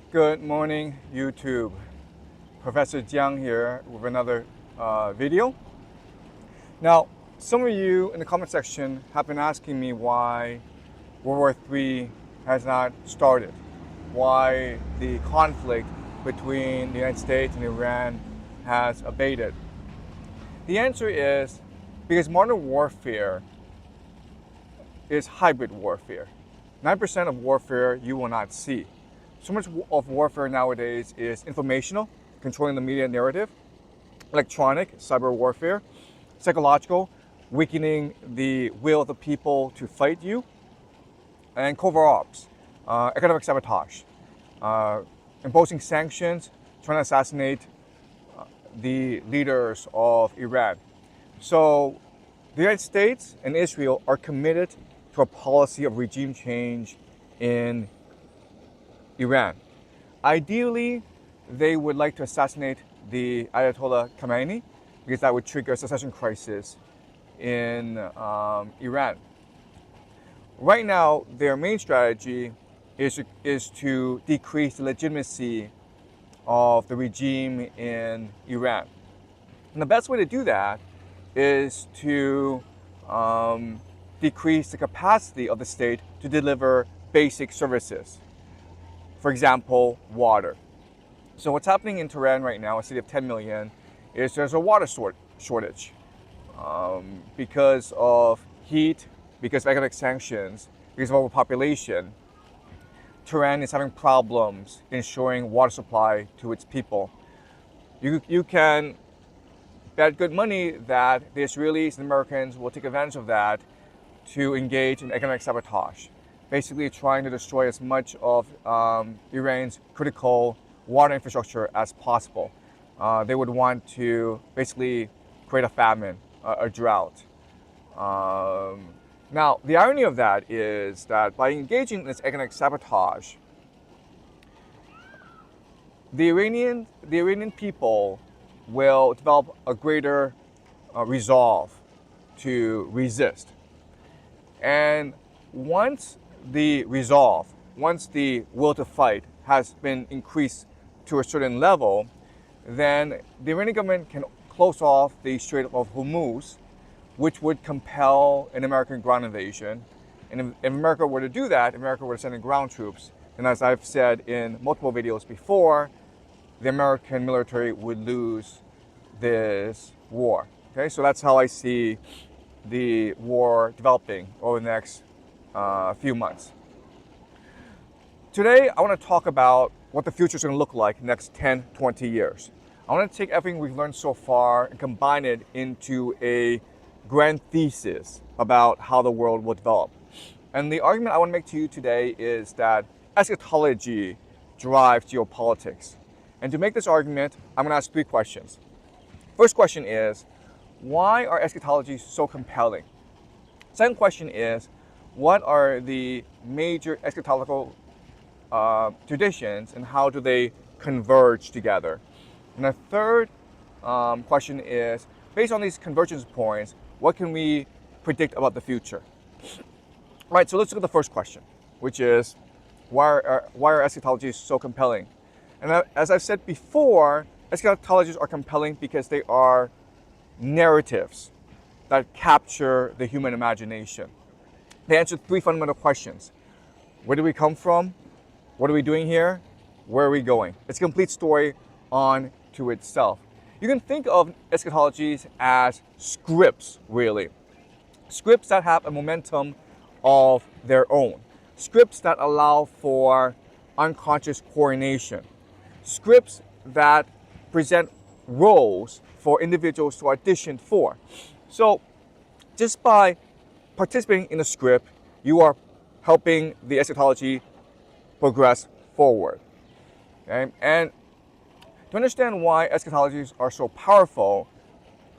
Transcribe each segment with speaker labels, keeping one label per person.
Speaker 1: Good morning, YouTube. Professor Jiang here with another video. Now, some of you in the comment section have been asking me why World War III has not started, why the conflict between the United States and Iran has abated. The answer is because modern warfare is hybrid warfare. 9% of warfare you will not see. So much of warfare nowadays is informational, controlling the media narrative, electronic, cyber warfare, psychological, weakening the will of the people to fight you, and covert ops, economic sabotage, imposing sanctions, trying to assassinate the leaders of Iran. So the United States and Israel are committed to a policy of regime change in Iran. Ideally, they would like to assassinate the Ayatollah Khamenei because that would trigger a succession crisis in Iran. Right now, their main strategy is to decrease the legitimacy of the regime in Iran. And the best way to do that is to decrease the capacity of the state to deliver basic services. For example, water. So what's happening in Tehran right now, a city of 10 million, is there's a water shortage because of heat, because of economic sanctions, because of overpopulation. Tehran is having problems ensuring water supply to its people. You can bet good money that the Israelis and Americans will take advantage of that to engage in economic sabotage, basically trying to destroy as much of Iran's critical water infrastructure as possible. They would want to basically create a famine, a drought. Now, the irony of that is that by engaging in this economic sabotage, the Iranian people will develop a greater resolve to resist. And once the resolve, once the will to fight has been increased to a certain level, then the Iranian government can close off the Strait of Hormuz, which would compel an American ground invasion. And if America were to do that, America were to send in ground troops. And as I've said in multiple videos before, the American military would lose this war. Okay, so that's how I see the war developing over the next few months. Today, I want to talk about what the future is going to look like next 10, 20 years. I want to take everything we've learned so far and combine it into a grand thesis about how the world will develop. And the argument I want to make to you today is that eschatology drives geopolitics. And to make this argument, I'm going to ask three questions. First question is, why are eschatologies so compelling? Second question is, what are the major eschatological traditions and how do they converge together? And the third question is, based on these convergence points, what can we predict about the future? All right, so let's look at the first question, which is, why are eschatologies so compelling? And as I've said before, eschatologies are compelling because they are narratives that capture the human imagination. They answer three fundamental questions. Where do we come from? What are we doing here? Where are we going? It's a complete story on to itself. You can think of eschatologies as scripts, really. Scripts that have a momentum of their own. Scripts that allow for unconscious coordination. Scripts that present roles for individuals to audition for. So just by participating in a script, you are helping the eschatology progress forward. Okay? And to understand why eschatologies are so powerful,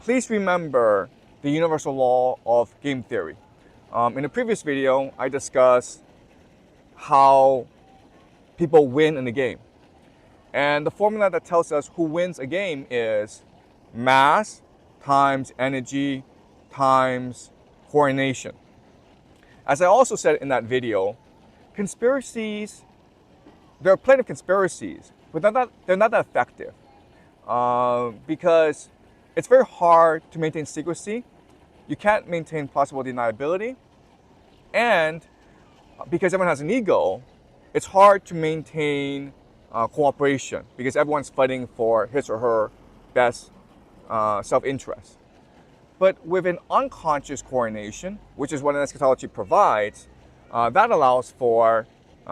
Speaker 1: please remember the universal law of game theory. In a previous video, I discussed how people win in a game. And the formula that tells us who wins a game is mass times energy times coordination. As I also said in that video, conspiracies there are plenty of conspiracies, but they're not that effective because it's very hard to maintain secrecy. You can't maintain plausible deniability. And because everyone has an ego, it's hard to maintain cooperation because everyone's fighting for his or her best self-interest. But with an unconscious coordination, which is what an eschatology provides, that allows for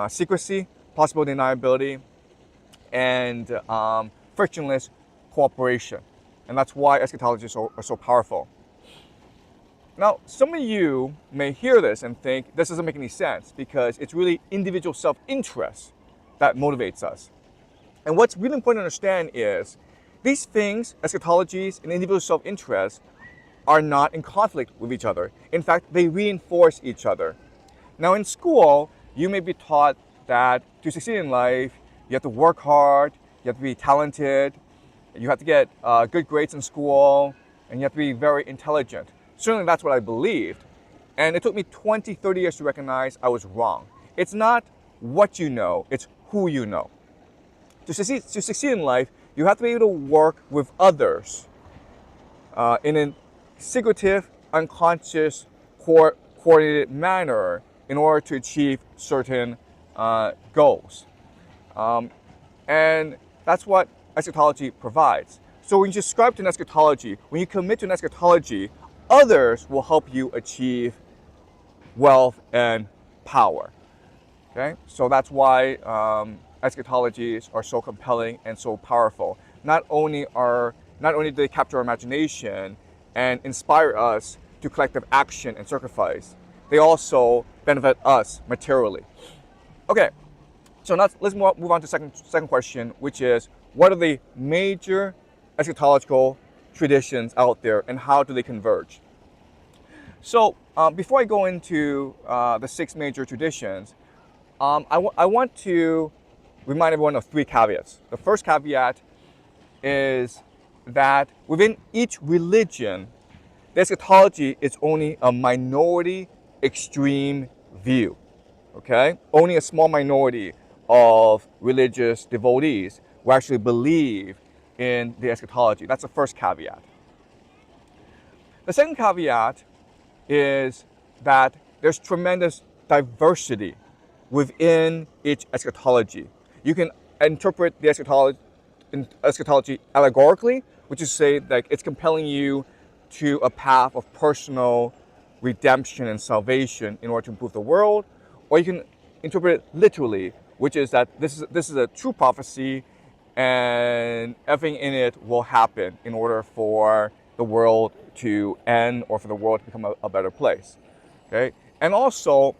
Speaker 1: secrecy, plausible deniability, and frictionless cooperation. And that's why eschatologies are so powerful. Now, some of you may hear this and think this doesn't make any sense because it's really individual self-interest that motivates us. And what's really important to understand is these things, eschatologies and individual self-interest, are not in conflict with each other. In fact, they reinforce each other. Now, in school, you may be taught that to succeed in life, you have to work hard, you have to be talented, you have to get good grades in school, and you have to be very intelligent. Certainly that's what I believed. And it took me 20, 30 years to recognize I was wrong. It's not what you know, it's who you know. To succeed in life, you have to be able to work with others in a secretive, unconscious, coordinated manner in order to achieve certain goals. And that's what eschatology provides. So when you subscribe to an eschatology, when you commit to an eschatology, others will help you achieve wealth and power. Okay, so that's why eschatologies are so compelling and so powerful. Not only do they capture our imagination and inspire us to collective action and sacrifice, they also benefit us materially. Okay, so now let's move on to second question, which is what are the major eschatological traditions out there and how do they converge? So before I go into the 6 major traditions, I want to remind everyone of 3 caveats. The first caveat is that within each religion, the eschatology is only a minority extreme view. Okay? Only a small minority of religious devotees will actually believe in the eschatology. That's the first caveat. The second caveat is that there's tremendous diversity within each eschatology. You can interpret the eschatology allegorically, which is to say that it's compelling you to a path of personal redemption and salvation in order to improve the world, or you can interpret it literally, which is that this is a true prophecy and everything in it will happen in order for the world to end or for the world to become a better place. Okay? And also,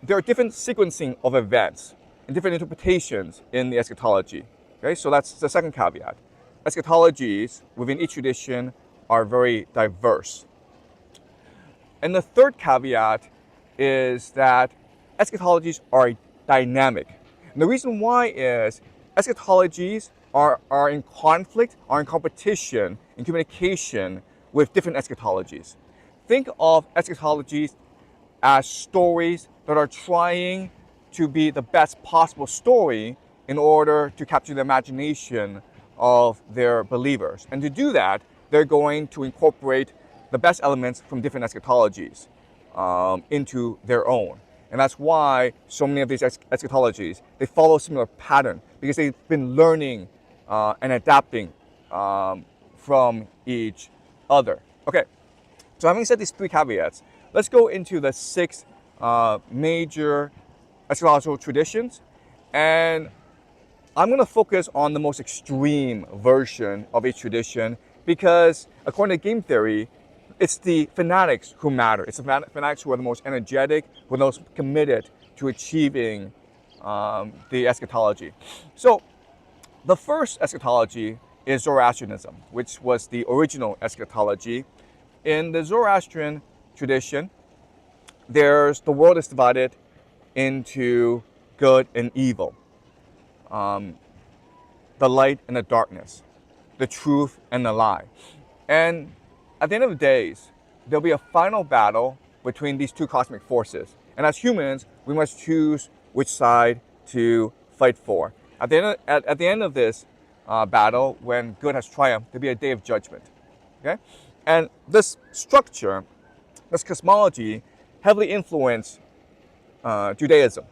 Speaker 1: there are different sequencing of events and different interpretations in the eschatology. Okay? So that's the second caveat. Eschatologies within each tradition are very diverse. And the third caveat is that eschatologies are dynamic. And the reason why is eschatologies are in conflict, are in competition, in communication with different eschatologies. Think of eschatologies as stories that are trying to be the best possible story in order to capture the imagination of their believers. And to do that, they're going to incorporate the best elements from different eschatologies into their own. And that's why so many of these eschatologies, they follow a similar pattern because they've been learning and adapting from each other. Okay, so having said these 3 caveats, let's go into the 6 major eschatological traditions. And I'm going to focus on the most extreme version of each tradition because according to game theory, it's the fanatics who matter. It's the fanatics who are the most energetic, who are the most committed to achieving the eschatology. So the first eschatology is Zoroastrianism, which was the original eschatology. In the Zoroastrian tradition, the world is divided into good and evil, the light and the darkness, the truth and the lie. And at the end of the days, there'll be a final battle between these 2 cosmic forces. And as humans, we must choose which side to fight for. At the end of this battle, when good has triumphed, there'll be a day of judgment. Okay? And this structure, this cosmology, heavily influenced Judaism.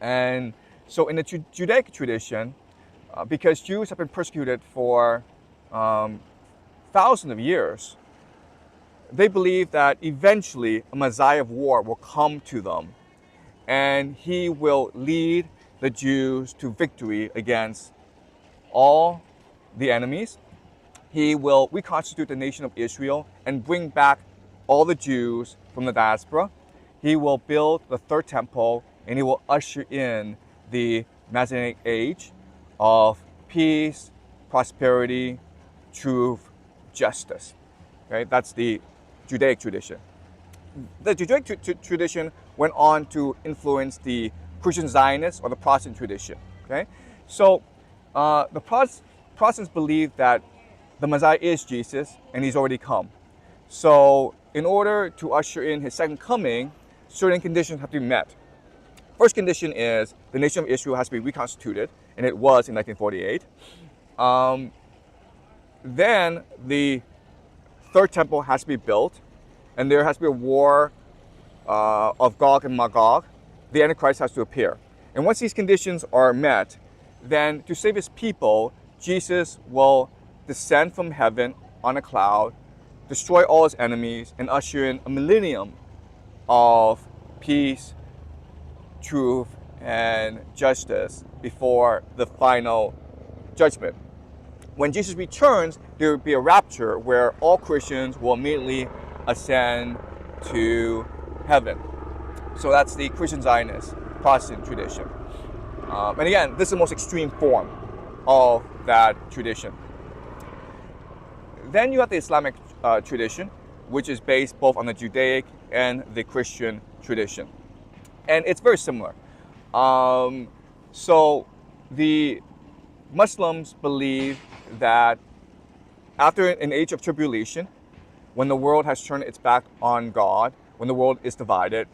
Speaker 1: And so in the Judaic tradition, because Jews have been persecuted for thousands of years, they believe that eventually a Messiah of war will come to them, and he will lead the Jews to victory against all the enemies. He will reconstitute the nation of Israel and bring back all the Jews from the diaspora. He will build the third temple, and he will usher in the Messianic age of peace, prosperity, truth, justice. Okay, that's the Judaic tradition. The Judaic tradition went on to influence the Christian Zionist or the Protestant tradition. Okay, so the Protestants believe that the Messiah is Jesus and he's already come. So in order to usher in his second coming, certain conditions have to be met. First condition is the nation of Israel has to be reconstituted, and it was in 1948. Then the third temple has to be built, and there has to be a war of Gog and Magog. The Antichrist has to appear. And once these conditions are met, then to save his people, Jesus will descend from heaven on a cloud, destroy all his enemies, and usher in a millennium of peace, truth, and justice before the final judgment. When Jesus returns, there will be a rapture where all Christians will immediately ascend to heaven. So that's the Christian Zionist Protestant tradition. And again, this is the most extreme form of that tradition. Then you have the Islamic tradition, which is based both on the Judaic and the Christian tradition. And it's very similar. So the Muslims believe that after an age of tribulation, when the world has turned its back on God, when the world is divided,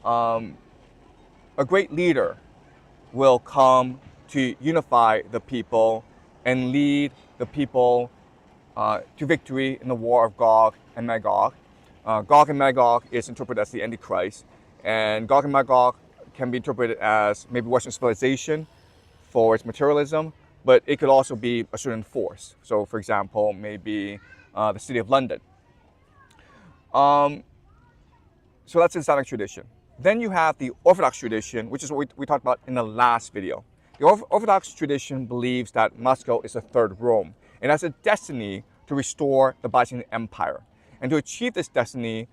Speaker 1: a great leader will come to unify the people and lead the people to victory in the war of Gog and Magog. Gog and Magog is interpreted as the Antichrist, and Gog and Magog can be interpreted as maybe Western civilization for its materialism, but it could also be a certain force. So, for example, maybe the city of London. So that's the Islamic tradition. Then you have the Orthodox tradition, which is what we talked about in the last video. The Orthodox tradition believes that Moscow is a third Rome and has a destiny to restore the Byzantine Empire. And to achieve this destiny,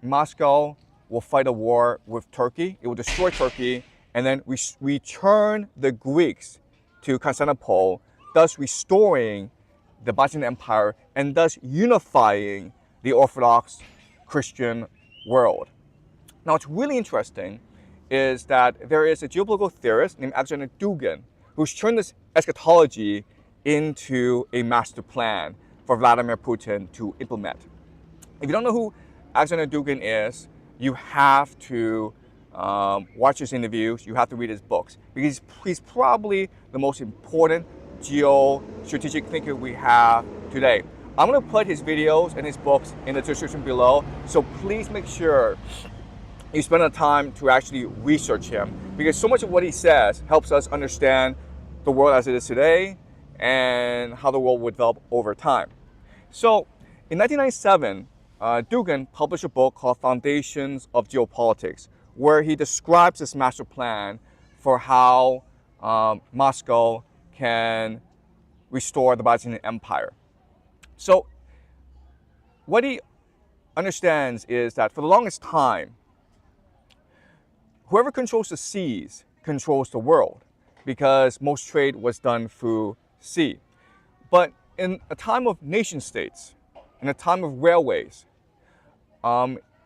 Speaker 1: Moscow will fight a war with Turkey. It will destroy Turkey and then return the Greeks to Constantinople, thus restoring the Byzantine Empire and thus unifying the Orthodox Christian world. Now, what's really interesting is that there is a geopolitical theorist named Alexander Dugin who's turned this eschatology into a master plan for Vladimir Putin to implement. If you don't know who Alexander Dugin is, you have to watch his interviews, you have to read his books, because he's probably the most important geo-strategic thinker we have today. I'm going to put his videos and his books in the description below, so please make sure you spend the time to actually research him, because so much of what he says helps us understand the world as it is today and how the world would develop over time. So in 1997, Dugin published a book called Foundations of Geopolitics, where he describes this master plan for how Moscow can restore the Byzantine Empire. So what he understands is that for the longest time, whoever controls the seas controls the world, because most trade was done through sea. But in a time of nation states, in a time of railways,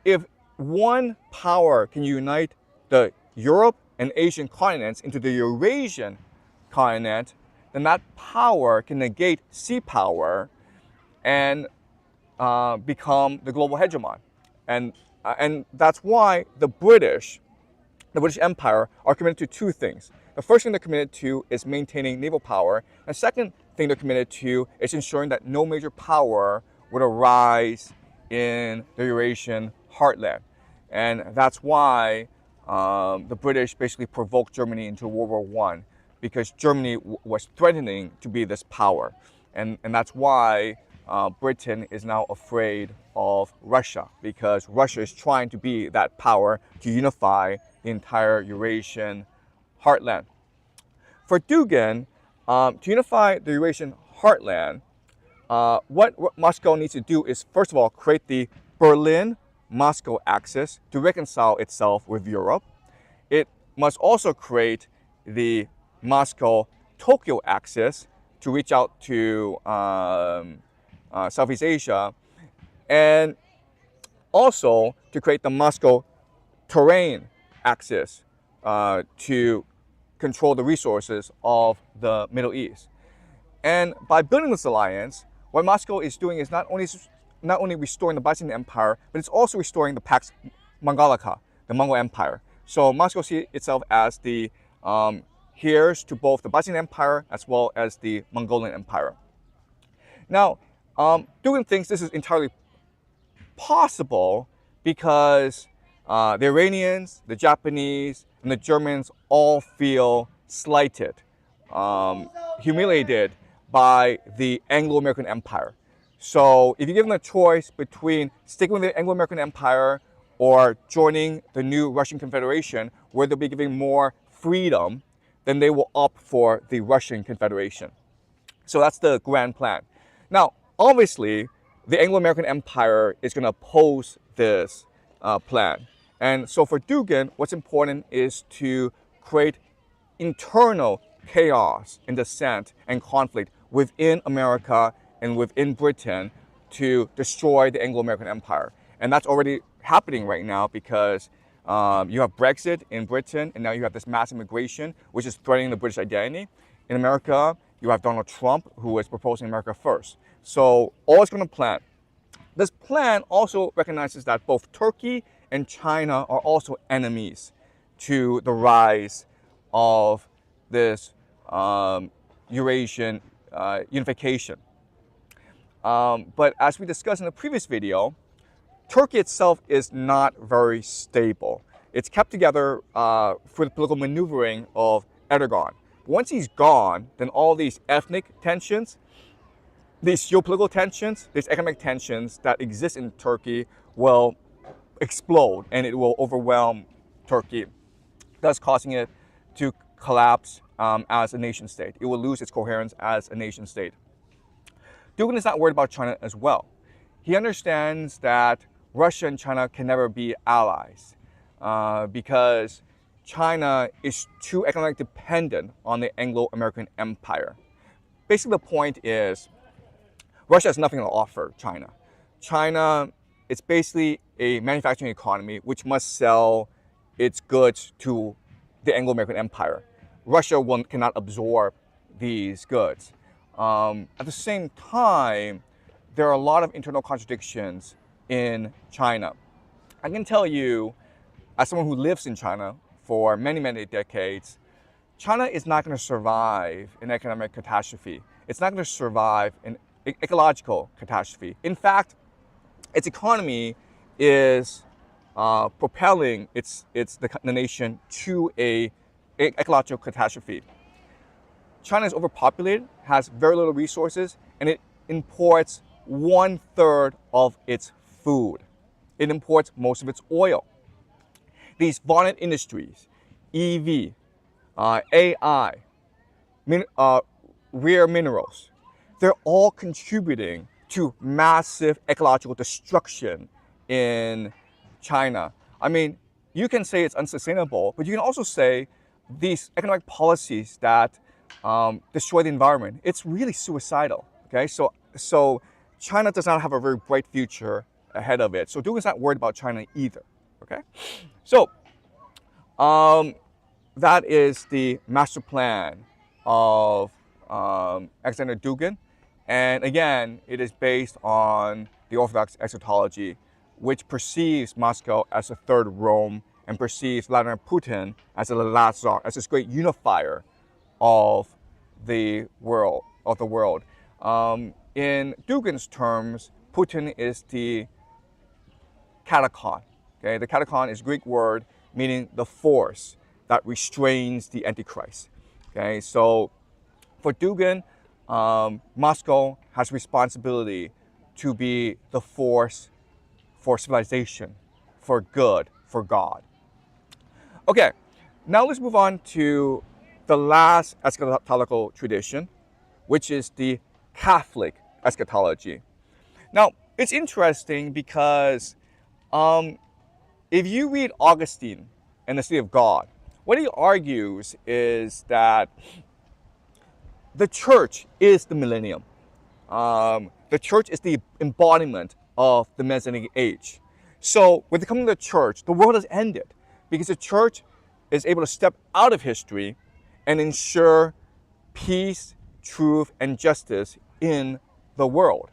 Speaker 1: if one power can unite the Europe and Asian continents into the Eurasian continent, then that power can negate sea power and become the global hegemon. And that's why the British the British Empire are committed to two things. The first thing they're committed to is maintaining naval power. And the second thing they're committed to is ensuring that no major power would arise in the Eurasian heartland. And that's why the British basically provoked Germany into World War I, because Germany was threatening to be this power. And that's why Britain is now afraid of Russia, because Russia is trying to be that power to unify the entire Eurasian heartland. For Dugin, to unify the Eurasian heartland, what Moscow needs to do is, first of all, create the Berlin-Moscow axis to reconcile itself with Europe. It must also create the Moscow-Tokyo axis to reach out to Southeast Asia, and also to create the Moscow-Terrain axis to control the resources of the Middle East. And by building this alliance, what Moscow is doing is not only restoring the Byzantine Empire, but it's also restoring the Pax Mongolica, the Mongol Empire. So Moscow sees itself as the heirs to both the Byzantine Empire as well as the Mongolian Empire. Now, Dugin thinks this is entirely possible because the Iranians, the Japanese, and the Germans all feel slighted, humiliated by the Anglo-American Empire. So if you give them a choice between sticking with the Anglo-American Empire or joining the new Russian Confederation, where they'll be giving more freedom, then they will opt for the Russian Confederation. So that's the grand plan. Now, obviously, the Anglo-American Empire is going to oppose this plan. And so for Dugin, what's important is to create internal chaos and dissent and conflict within America and within Britain to destroy the Anglo-American Empire. And that's already happening right now because you have Brexit in Britain, and now you have this mass immigration, which is threatening the British identity. In America, you have Donald Trump, who is proposing America first. So all is going to plan. This plan also recognizes that both Turkey and China are also enemies to the rise of this Eurasian unification. But as we discussed in the previous video, Turkey itself is not very stable. It's kept together for the political maneuvering of Erdogan. Once he's gone, then all these ethnic tensions, these geopolitical tensions, these economic tensions that exist in Turkey will explode, and it will overwhelm Turkey, thus causing it to collapse as a nation state. It will lose its coherence as a nation state. Dugin is not worried about China as well. He understands that Russia and China can never be allies because China is too economically dependent on the Anglo-American Empire. Basically, the point is Russia has nothing to offer China. China, it's basically a manufacturing economy which must sell its goods to the Anglo-American Empire. Russia cannot absorb these goods. At the same time, there are a lot of internal contradictions in China. I can tell you, as someone who lives in China for many, many decades, China is not going to survive an economic catastrophe. It's not going to survive an ecological catastrophe. In fact, its economy is propelling the nation to an ecological catastrophe. China is overpopulated, has very little resources, and it imports 1/3 of its food. It imports most of its oil. These vaunted industries, EV, AI, rare minerals, they're all contributing to massive ecological destruction in China. I mean, you can say it's unsustainable, but you can also say these economic policies that destroy the environment, it's really suicidal. Okay, so China does not have a very bright future ahead of it. So Dugin's not worried about China either. Okay, so that is the master plan of Alexander Dugin, and again, it is based on the Orthodox eschatology, which perceives Moscow as a third Rome and perceives Vladimir Putin as the last czar, as this great unifier of the world. In Dugin's terms, Putin is the katechon. Okay, the katechon is a Greek word meaning the force that restrains the Antichrist. Okay, so for Dugin, Moscow has responsibility to be the force for civilization, for good, for God. Okay, now let's move on to the last eschatological tradition, which is the Catholic eschatology. Now, it's interesting because if you read Augustine and the City of God, what he argues is that the church is the millennium. The church is the embodiment of the Messianic age. So with the coming of the church, the world has ended because the church is able to step out of history and ensure peace, truth, and justice in the world.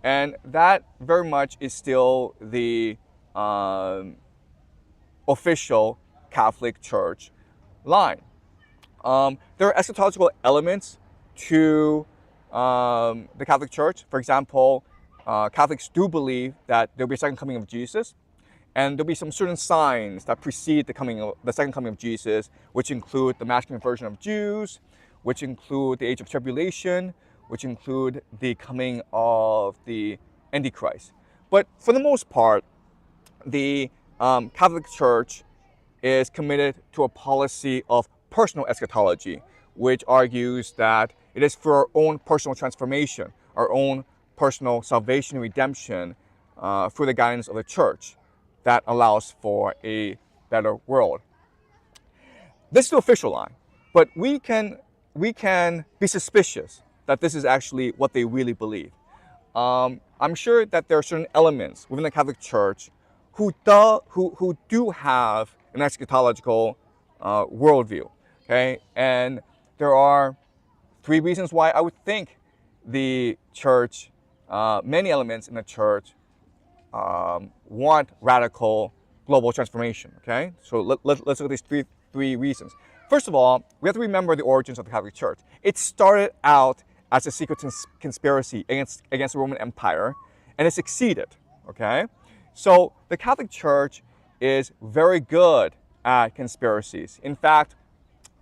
Speaker 1: And that very much is still the official Catholic Church line. There are eschatological elements to the Catholic Church. For example, Catholics do believe that there'll be a second coming of Jesus, and there'll be some certain signs that precede the second coming of Jesus, which include the mass conversion of Jews, which include the age of tribulation, which include the coming of the Antichrist. But for the most part, the Catholic Church is committed to a policy of personal eschatology, which argues that it is for our own personal transformation, our own personal salvation and redemption through the guidance of the church that allows for a better world. This is the official line, but we can be suspicious that this is actually what they really believe. I'm sure that there are certain elements within the Catholic Church who do have an eschatological worldview. Okay, and there are 3 reasons why I would think the church, many elements in the church, want radical global transformation. Okay, so let's look at these three reasons. First of all, we have to remember the origins of the Catholic Church. It started out as a secret conspiracy against the Roman Empire, and it succeeded. Okay, so the Catholic Church is very good at conspiracies. In fact,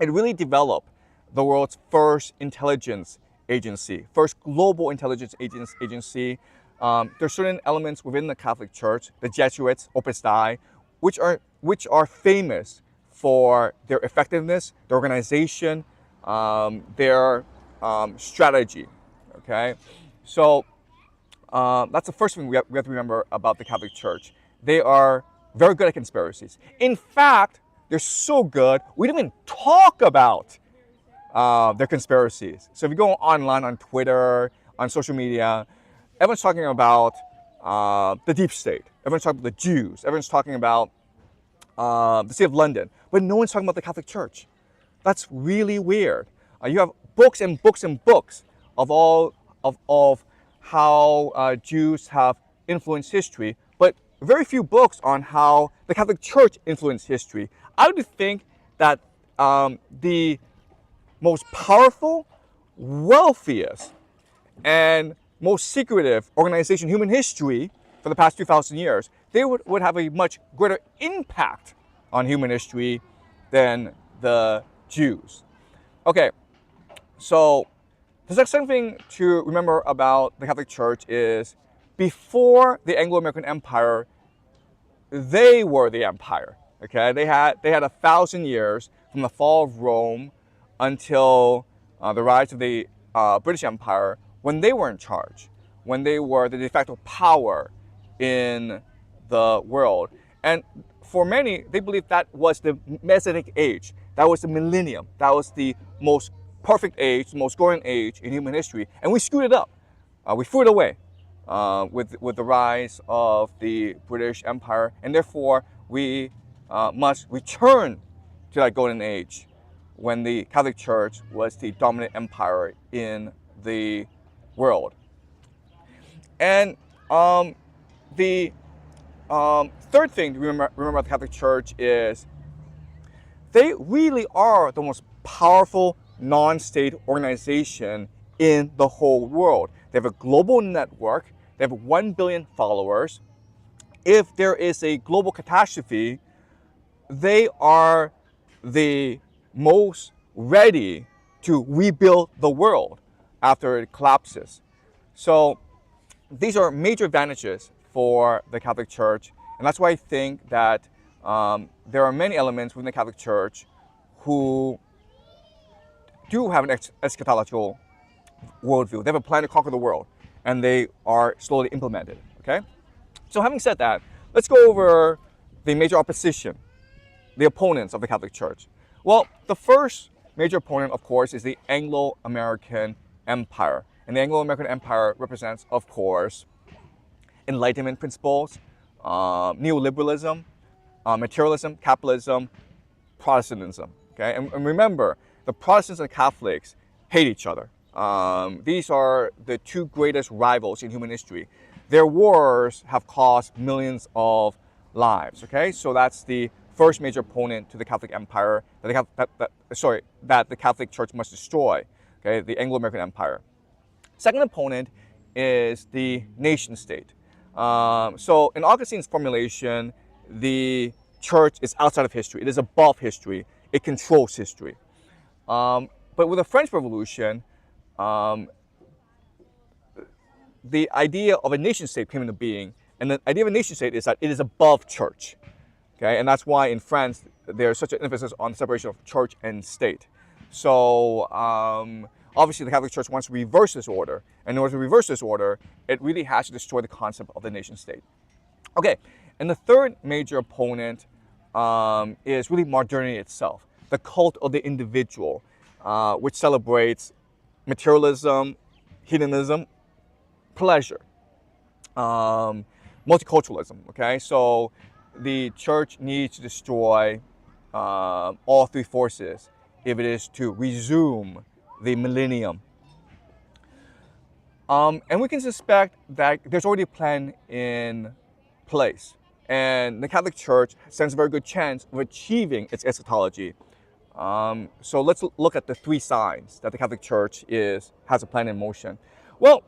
Speaker 1: it really developed the world's first intelligence agency, first global intelligence agency. There's certain elements within the Catholic Church, the Jesuits, Opus Dei, which are famous for their effectiveness, their organization, their strategy. Okay, so that's the first thing we have to remember about the Catholic Church. They are very good at conspiracies. In fact, they're so good, we don't even talk about their conspiracies. So if you go online on Twitter, on social media, everyone's talking about the deep state. Everyone's talking about the Jews. Everyone's talking about the City of London. But no one's talking about the Catholic Church. That's really weird. You have books and books and books of how Jews have influenced history, but very few books on how the Catholic Church influenced history. I would think that the most powerful, wealthiest, and most secretive organization in human history for the past 2,000 years, they would have a much greater impact on human history than the Jews. Okay, so the second thing to remember about the Catholic Church is before the Anglo-American Empire, they were the empire. Okay, they had 1,000 years from the fall of Rome until the rise of the British Empire, when they were in charge, when they were the de facto power in the world. And for many, they believed that was the Messianic age. That was the millennium. That was the most perfect age, the most glorious age in human history. And we screwed it up. We threw it away with the rise of the British Empire. And therefore, we must return to that golden age when the Catholic Church was the dominant empire in the world. And the Third thing to remember about the Catholic Church is they really are the most powerful non-state organization in the whole world. They have a global network. They have 1 billion followers. If there is a global catastrophe, they are the most ready to rebuild the world after it collapses. So these are major advantages for the Catholic Church, and that's why I think that there are many elements within the Catholic Church who do have an eschatological worldview. They have a plan to conquer the world, and they are slowly implemented. Okay. So having said that, let's go over the major opposition, the opponents of the Catholic Church. Well, the first major opponent, of course, is the Anglo-American Empire. And the Anglo-American Empire represents, of course, Enlightenment principles, neoliberalism, materialism, capitalism, Protestantism. Okay, and remember, the Protestants and Catholics hate each other. These are the two greatest rivals in human history. Their wars have cost millions of lives. Okay, so that's the first major opponent to the Catholic Empire that the Catholic Church must destroy. Okay, the Anglo-American Empire. Second opponent is the nation state. So in Augustine's formulation, the church is outside of history. It is above history. It controls history. But with the French Revolution, the idea of a nation state came into being. And the idea of a nation state is that it is above church. Okay? And that's why in France, there's such an emphasis on the separation of church and state. So obviously the Catholic Church wants to reverse this order. And in order to reverse this order, it really has to destroy the concept of the nation state. Okay, and the third major opponent is really modernity itself, the cult of the individual, which celebrates materialism, hedonism, pleasure, multiculturalism. Okay, so the church needs to destroy all three forces if it is to resume the millennium. And we can suspect that there's already a plan in place. And the Catholic Church stands a very good chance of achieving its eschatology. So let's look at the three signs that the Catholic Church has a plan in motion. Well,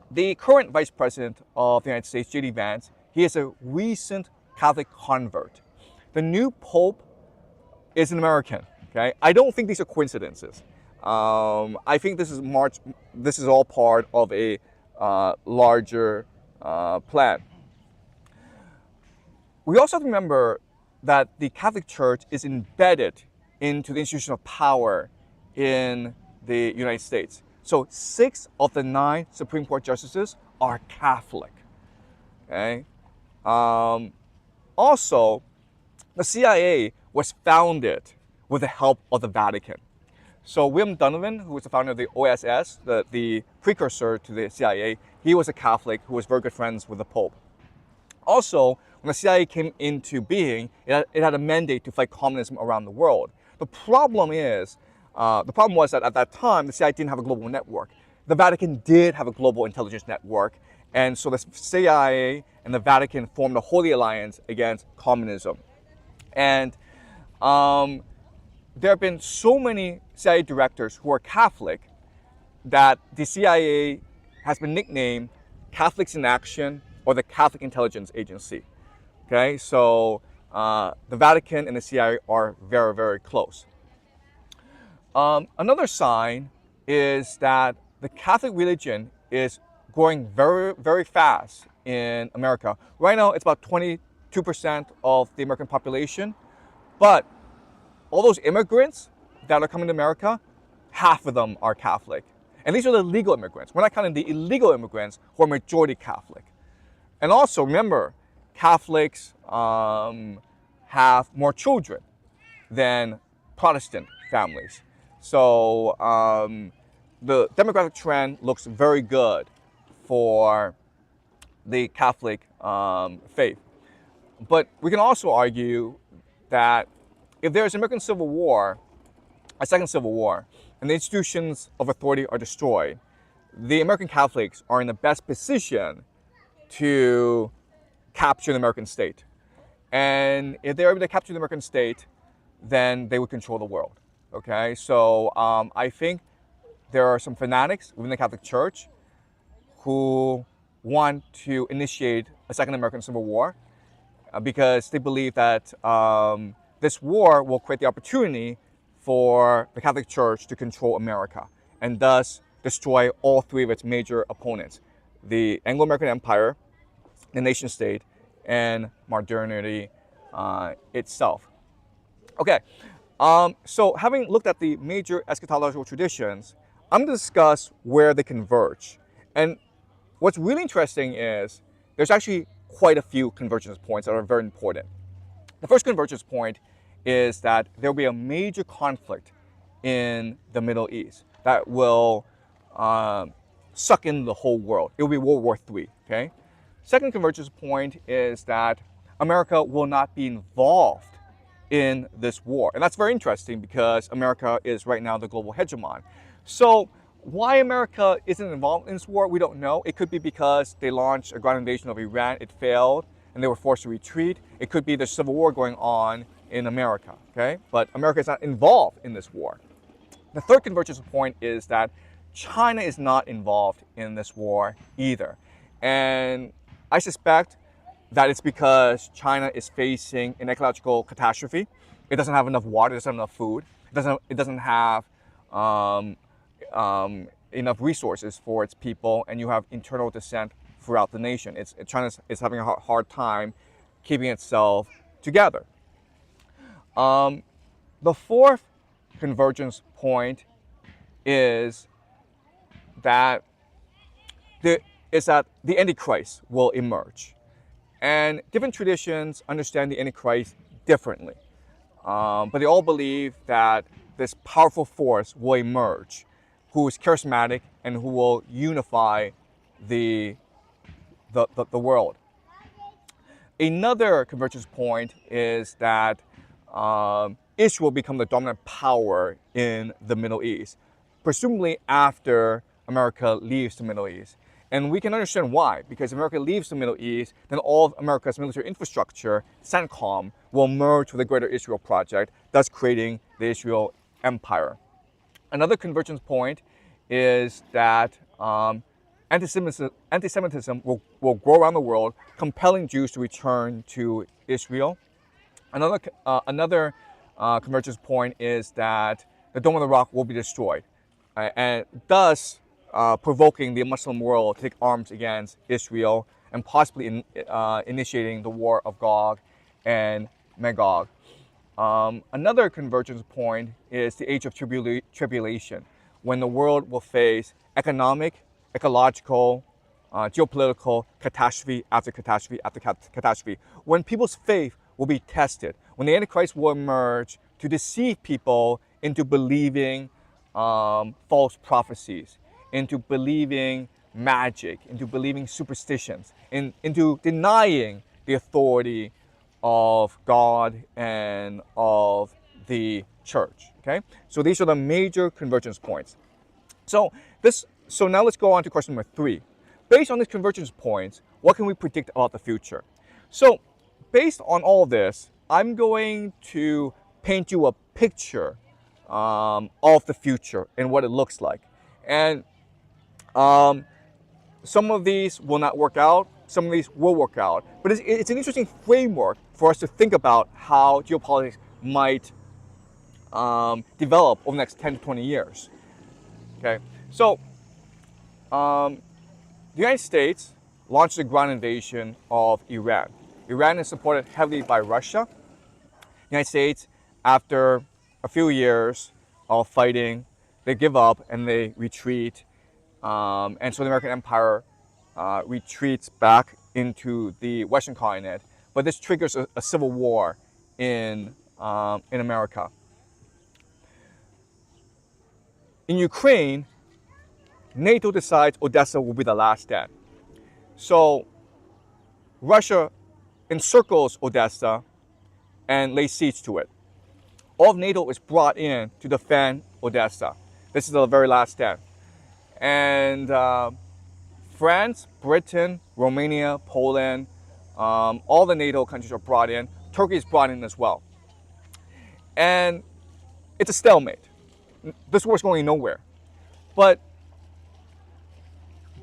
Speaker 1: the current Vice President of the United States, J.D. Vance, he is a recent Catholic convert. The new Pope is an American. Okay, I don't think these are coincidences. I think this is all part of a larger plan. We also have to remember that the Catholic Church is embedded into the institution of power in the United States. So 6 of the 9 Supreme Court justices are Catholic. Okay. Also, the CIA was founded with the help of the Vatican. So William Donovan, who was the founder of the OSS, the precursor to the CIA, he was a Catholic who was very good friends with the Pope. Also, when the CIA came into being, it had a mandate to fight communism around the world. The problem was that at that time, the CIA didn't have a global network. The Vatican did have a global intelligence network, and so the CIA and the Vatican formed a holy alliance against communism. And there have been so many CIA directors who are Catholic that the CIA has been nicknamed Catholics in Action or the Catholic Intelligence Agency. Okay, so the Vatican and the CIA are very, very close. Another sign is that the Catholic religion is growing very, very fast in America. Right now, it's about 22% of the American population, but all those immigrants that are coming to America, half of them are Catholic. And these are the legal immigrants. We're not counting the illegal immigrants who are majority Catholic. And also, remember, Catholics have more children than Protestant families. So the demographic trend looks very good for the Catholic faith. But we can also argue that if there's an American Civil War, a second Civil War, and the institutions of authority are destroyed, the American Catholics are in the best position to capture the American state. And if they're able to capture the American state, then they would control the world. Okay, so I think there are some fanatics within the Catholic Church who want to initiate a second American Civil War because they believe that this war will create the opportunity for the Catholic Church to control America and thus destroy all three of its major opponents: the Anglo-American Empire, the nation state, and modernity itself. Okay, so having looked at the major eschatological traditions, I'm going to discuss where they converge. And what's really interesting is there's actually quite a few convergence points that are very important. The first convergence point is that there will be a major conflict in the Middle East that will suck in the whole world. It will be World War III, okay? Second convergence point is that America will not be involved in this war. And that's very interesting because America is right now the global hegemon. So why America isn't involved in this war, we don't know. It could be because they launched a ground invasion of Iran, it failed, and they were forced to retreat. It could be there's civil war going on in America, okay? But America is not involved in this war. The third convergence point is that China is not involved in this war either. And I suspect that it's because China is facing an ecological catastrophe. It doesn't have enough water, it doesn't have enough food, it doesn't have enough resources for its people, and you have internal dissent throughout the nation. China is having a hard time keeping itself together. The fourth convergence point is that the Antichrist will emerge. And different traditions understand the Antichrist differently. But they all believe that this powerful force will emerge, who is charismatic and who will unify the world. Another convergence point is that Israel will become the dominant power in the Middle East, presumably after America leaves the Middle East. And we can understand why, because if America leaves the Middle East, then all of America's military infrastructure, CENTCOM, will merge with the Greater Israel Project, thus creating the Israel Empire. Another convergence point is that anti-Semitism will grow around the world, compelling Jews to return to Israel. Another convergence point is that the Dome of the Rock will be destroyed, and thus provoking the Muslim world to take arms against Israel and possibly initiating the war of Gog and Magog. Another convergence point is the age of tribulation, when the world will face economic, ecological, geopolitical catastrophe after catastrophe after catastrophe, when people's faith will be tested, when the Antichrist will emerge to deceive people into believing false prophecies, into believing magic, into believing superstitions, into denying the authority of God and of the church. Okay, so these are the major convergence points. So now let's go on to question number 3. Based on these convergence points, what can we predict about the future? So based on all this, I'm going to paint you a picture of the future and what it looks like. And some of these will not work out, some of these will work out. But it's an interesting framework for us to think about how geopolitics might develop over the next 10 to 20 years. Okay, so the United States launched a ground invasion of Iran. Iran is supported heavily by Russia. The United States, after a few years of fighting, they give up and they retreat. And so the American empire retreats back into the Western continent. But this triggers a civil war in America. In Ukraine, NATO decides Odessa will be the last stand. So Russia encircles Odessa and lays siege to it. All of NATO is brought in to defend Odessa. This is the very last stand. And France, Britain, Romania, Poland, All the NATO countries are brought in. Turkey is brought in as well. And it's a stalemate. This war is going nowhere. But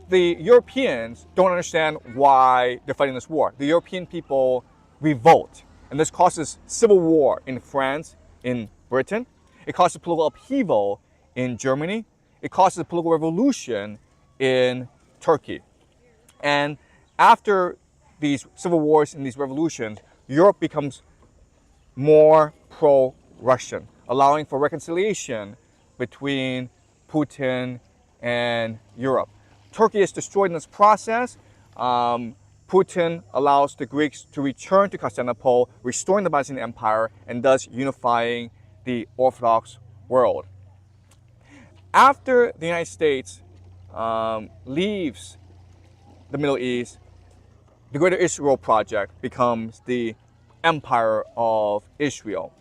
Speaker 1: the Europeans don't understand why they're fighting this war. The European people revolt. And this causes civil war in France, in Britain. It causes political upheaval in Germany. It causes a political revolution in Turkey. And after these civil wars and these revolutions, Europe becomes more pro-Russian, allowing for reconciliation between Putin and Europe. Turkey is destroyed in this process. Putin allows the Greeks to return to Constantinople, restoring the Byzantine Empire, and thus unifying the Orthodox world. After the United States leaves the Middle East, the Greater Israel Project becomes the Empire of Israel.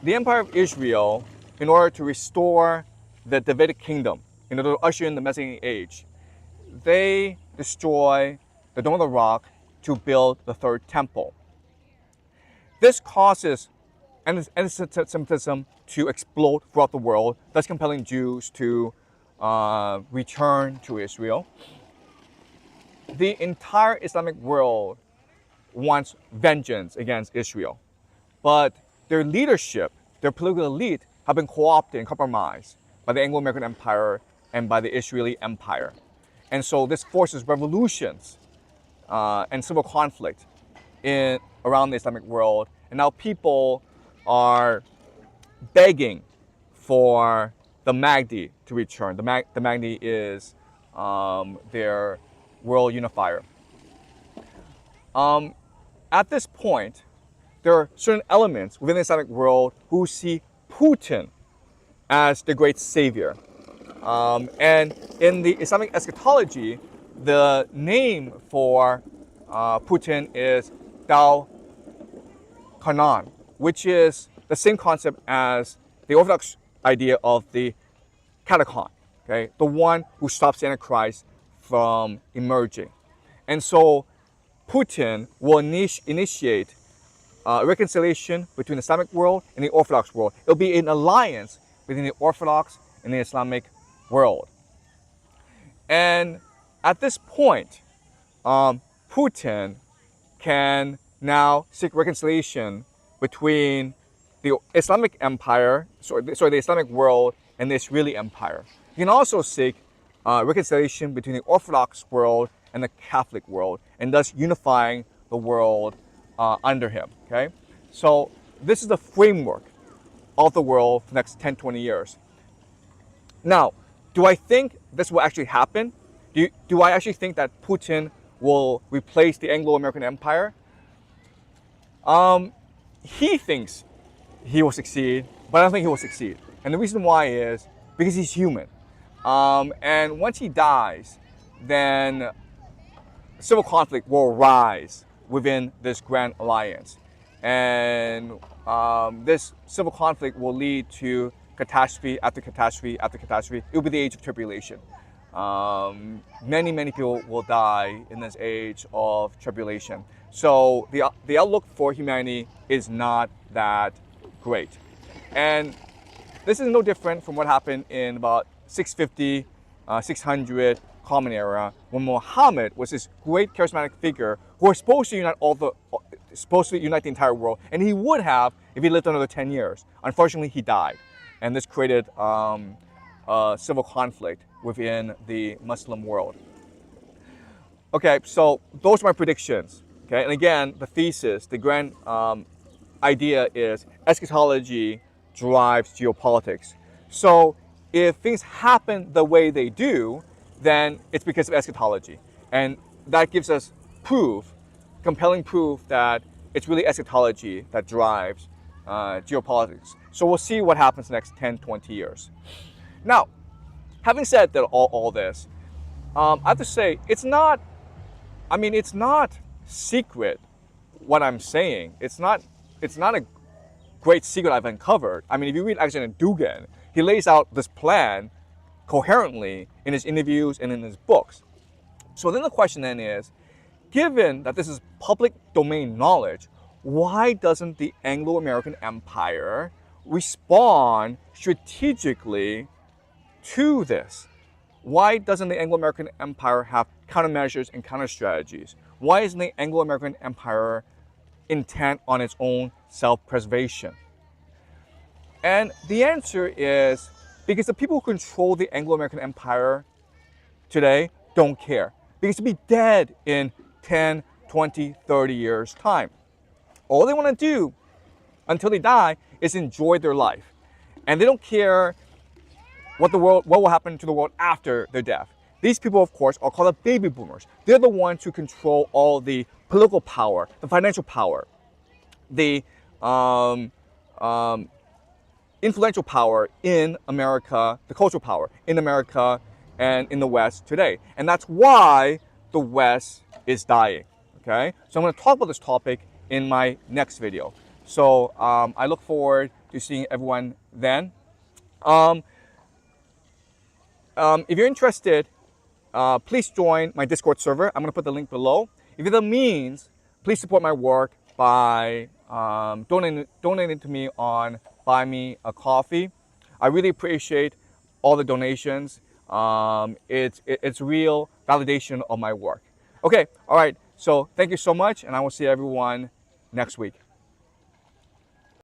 Speaker 1: The Empire of Israel, in order to restore the Davidic kingdom, in order to usher in the Messianic age, they destroy the Dome of the Rock to build the third temple. This causes anti-Semitism to explode throughout the world, thus compelling Jews to return to Israel. The entire Islamic world wants vengeance against Israel, but their leadership, their political elite, have been co-opted and compromised by the Anglo-American Empire and by the Israeli Empire. And so this forces revolutions and civil conflict around the Islamic world. And now people are begging for the Mahdi to return. The Mahdi is their world unifier. At this point, there are certain elements within the Islamic world who see Putin as the great savior. And in the Islamic eschatology, the name for Putin is Dao Kanan, which is the same concept as the Orthodox idea of the catacon, okay? The one who stops the Antichrist from emerging. And so Putin will initiate reconciliation between the Islamic world and the Orthodox world. It'll be an alliance between the Orthodox and the Islamic world. And at this point, Putin can now seek reconciliation between the Islamic Empire, the Islamic world, and the Israeli Empire. He can also seek reconciliation between the Orthodox world and the Catholic world, and thus unifying the world under him. Okay, so this is the framework of the world for the next 10, 20 years. Now, do I think this will actually happen? Do I actually think that Putin will replace the Anglo-American Empire? He thinks he will succeed, but I don't think he will succeed. And the reason why is because he's human. And once he dies, then civil conflict will rise within this grand alliance. And this civil conflict will lead to catastrophe after catastrophe after catastrophe. It will be the age of tribulation. Many, many people will die in this age of tribulation. So the outlook for humanity is not that great. And this is no different from what happened in about 650, 600 Common Era, when Muhammad was this great charismatic figure who was supposed to unite the entire world, and he would have if he lived another 10 years. Unfortunately, he died, and this created civil conflict within the Muslim world. Okay, so those are my predictions. Okay, and again, the thesis, the grand idea is eschatology drives geopolitics. So if things happen the way they do, then it's because of eschatology. And that gives us proof, compelling proof that it's really eschatology that drives geopolitics. So we'll see what happens next 10, 20 years. Now, having said that, all this, I have to say, it's not secret what I'm saying. It's not a great secret I've uncovered. I mean, if you read Alexander Dugin, he lays out this plan coherently in his interviews and in his books. So then the question then is, given that this is public domain knowledge, why doesn't the Anglo-American Empire respond strategically to this? Why doesn't the Anglo-American Empire have countermeasures and counter-strategies? Why isn't the Anglo-American Empire intent on its own self-preservation? And the answer is because the people who control the Anglo-American Empire today don't care. Because to be dead in 10, 20, 30 years' time. All they want to do until they die is enjoy their life. And they don't care what will happen to the world after their death. These people, of course, are called the baby boomers. They're the ones who control all the political power, the financial power, the influential power in America, the cultural power in America and in the West today. And that's why the West is dying, okay? So I'm going to talk about this topic in my next video. So I look forward to seeing everyone then. If you're interested, please join my Discord server. I'm going to put the link below. If you have the means, please support my work by donating to me on Buy Me a Coffee. I really appreciate all the donations. It's real validation of my work. Okay, all right. So thank you so much, and I will see everyone next week.